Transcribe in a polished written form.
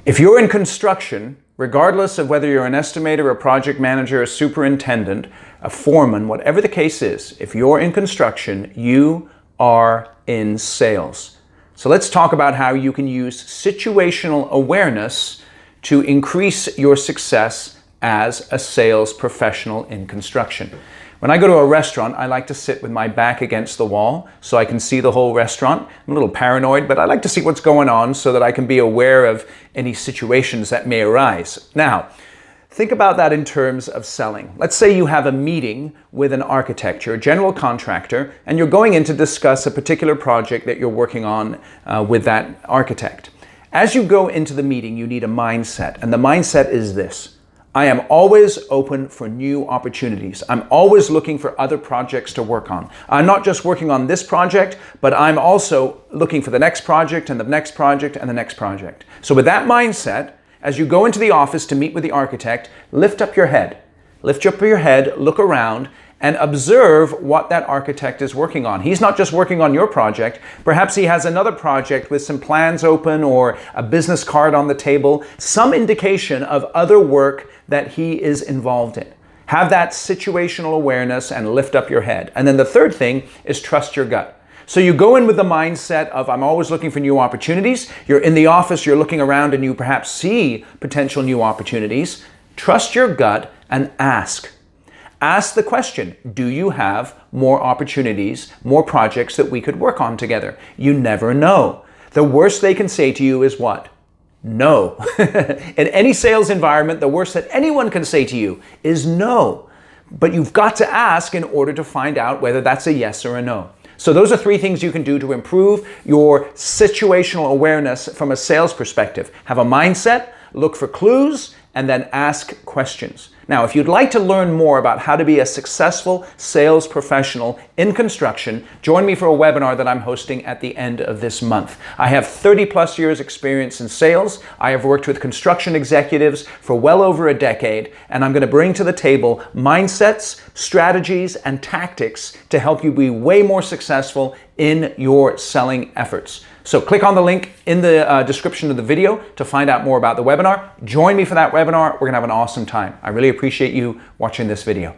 If you're in construction, regardless of whether you're an estimator, a project manager, a superintendent, a foreman, whatever the case is, if you're in construction, you are in sales. So let's talk about how you can use situational awareness to increase your success as a sales professional in construction. When I go to a restaurant, I like to sit with my back against the wall so I can see the whole restaurant. I'm a little paranoid, but I like to see what's going on so that I can be aware of any situations that may arise. Now, think about that in terms of selling. Let's say you have a meeting with an architect, you're a general contractor, and you're going in to discuss a particular project that you're working on with that architect. As you go into the meeting, you need a mindset, and the mindset is this: I am always open for new opportunities. I'm always looking for other projects to work on. I'm not just working on this project, but I'm also looking for the next project and the next project and the next project. So with that mindset, as you go into the office to meet with the architect, lift up your head. Lift up your head, look around, and observe what that architect is working on. He's not just working on your project. Perhaps he has another project with some plans open or a business card on the table, some indication of other work that he is involved in. Have that situational awareness and lift up your head. And then the third thing is trust your gut. So you go in with the mindset of I'm always looking for new opportunities. You're in the office, you're looking around and you perhaps see potential new opportunities. Trust your gut and ask. Ask the question, do you have more opportunities, more projects that we could work on together? You never know. The worst they can say to you is what? No. In any sales environment, the worst that anyone can say to you is no. But you've got to ask in order to find out whether that's a yes or a no. So those are three things you can do to improve your situational awareness from a sales perspective. Have a mindset, look for clues, and then ask questions. Now, if you'd like to learn more about how to be a successful sales professional in construction, join me for a webinar that I'm hosting at the end of this month. I have 30 plus years experience in sales. I have worked with construction executives for well over a decade, and I'm going to bring to the table mindsets, strategies, and tactics to help you be way more successful in your selling efforts. So click on the link in the description of the video to find out more about the webinar. Join me for that webinar. We're going to have an awesome time. I really appreciate you watching this video.